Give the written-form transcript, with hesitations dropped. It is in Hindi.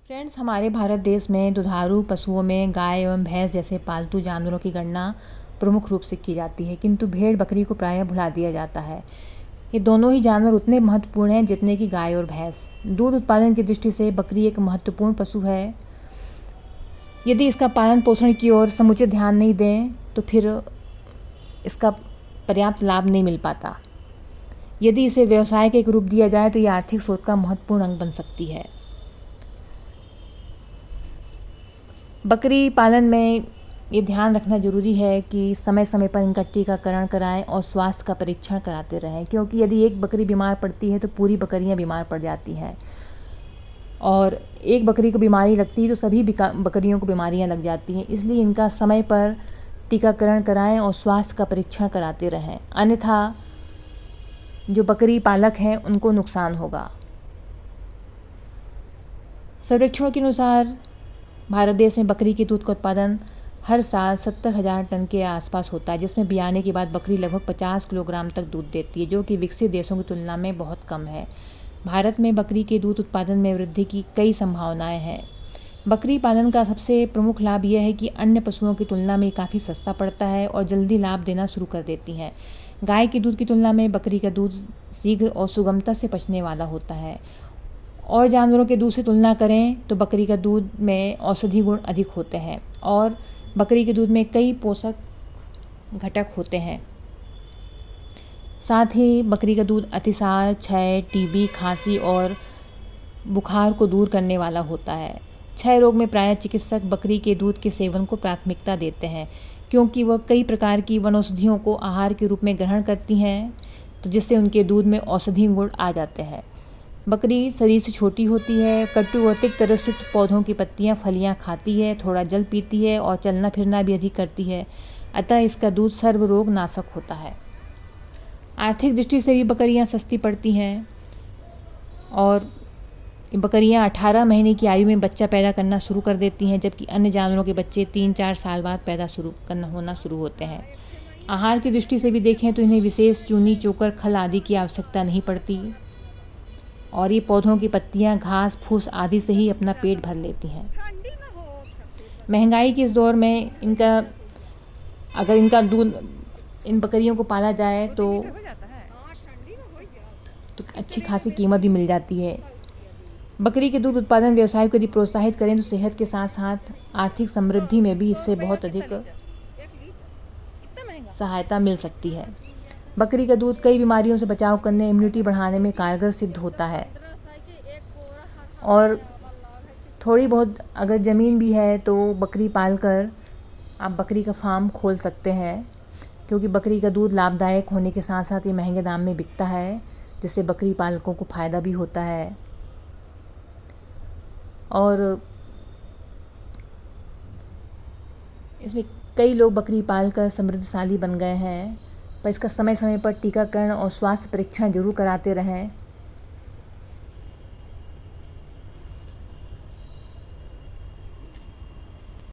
फ्रेंड्स, हमारे भारत देश में दुधारू पशुओं में गाय एवं भैंस जैसे पालतू जानवरों की गणना प्रमुख रूप से की जाती है, किंतु भेड़ बकरी को प्रायः भुला दिया जाता है। ये दोनों ही जानवर उतने महत्वपूर्ण हैं जितने कि गाय और भैंस। दूध उत्पादन की दृष्टि से बकरी एक महत्वपूर्ण पशु है। यदि इसका पालन पोषण की ओर समुचित ध्यान नहीं दें तो फिर इसका पर्याप्त लाभ नहीं मिल पाता। यदि इसे व्यवसाय का एक रूप दिया जाए तो ये आर्थिक स्रोत का महत्वपूर्ण अंग बन सकती है। बकरी पालन में ये ध्यान रखना ज़रूरी है कि समय समय पर इनका टीकाकरण कराएं और स्वास्थ्य का परीक्षण कराते रहें, क्योंकि यदि एक बकरी बीमार पड़ती है तो पूरी बकरियां बीमार पड़ जाती हैं, और एक बकरी को बीमारी लगती है तो सभी बकरियों को बीमारियां लग जाती हैं। इसलिए इनका समय पर टीकाकरण कराएं और स्वास्थ्य का परीक्षण कराते रहें, अन्यथा जो बकरी पालक हैं उनको नुकसान होगा। सर्वेक्षणों के अनुसार भारत देश में बकरी के दूध का उत्पादन हर साल 70,000 टन के आसपास होता है, जिसमें ब्याने के बाद बकरी लगभग 50 किलोग्राम तक दूध देती है, जो कि विकसित देशों की तुलना में बहुत कम है। भारत में बकरी के दूध उत्पादन में वृद्धि की कई संभावनाएं हैं। बकरी पालन का सबसे प्रमुख लाभ यह है कि अन्य पशुओं की तुलना में काफ़ी सस्ता पड़ता है और जल्दी लाभ देना शुरू कर देती हैं। गाय के दूध की तुलना में बकरी का दूध शीघ्र और सुगमता से पचने वाला होता है, और जानवरों के दूध से तुलना करें तो बकरी का दूध में औषधि गुण अधिक होते हैं और बकरी के दूध में कई पोषक घटक होते हैं। साथ ही बकरी का दूध अतिसार, क्षय, टीबी, खांसी और बुखार को दूर करने वाला होता है। क्षय रोग में प्रायः चिकित्सक बकरी के दूध के सेवन को प्राथमिकता देते हैं, क्योंकि वह कई प्रकार की वनौषधियों को आहार के रूप में ग्रहण करती हैं, तो जिससे उनके दूध में औषधि गुण आ जाते हैं। बकरी शरीर से छोटी होती है, कटु और तिक्त रस युक्त पौधों की पत्तियां फलियां खाती है, थोड़ा जल पीती है और चलना फिरना भी अधिक करती है, अतः इसका दूध सर्व रोग नाशक होता है। आर्थिक दृष्टि से भी बकरियां सस्ती पड़ती हैं, और बकरियां 18 महीने की आयु में बच्चा पैदा करना शुरू कर देती हैं, जबकि अन्य जानवरों के बच्चे 3-4 साल बाद होना शुरू होते हैं। आहार की दृष्टि से भी देखें तो इन्हें विशेष चूनी, चोकर, खल आदि की आवश्यकता नहीं पड़ती, और ये पौधों की पत्तियां, घास फूस आदि से ही अपना पेट भर लेती हैं। महंगाई के इस दौर में अगर इनका दूध, इन बकरियों को पाला जाए तो अच्छी खासी कीमत भी मिल जाती है। बकरी के दूध उत्पादन व्यवसाय को यदि प्रोत्साहित करें तो सेहत के साथ साथ आर्थिक समृद्धि में भी इससे बहुत अधिक सहायता मिल सकती है। बकरी का दूध कई बीमारियों से बचाव करने, इम्यूनिटी बढ़ाने में कारगर सिद्ध होता है, और थोड़ी बहुत अगर ज़मीन भी है तो बकरी पालकर आप बकरी का फार्म खोल सकते हैं, क्योंकि बकरी का दूध लाभदायक होने के साथ साथ ये महंगे दाम में बिकता है, जिससे बकरी पालकों को फ़ायदा भी होता है। और इसमें कई लोग बकरी पालकर समृद्धशाली बन गए हैं, पर इसका समय समय पर टीकाकरण और स्वास्थ्य परीक्षण जरूर कराते रहें।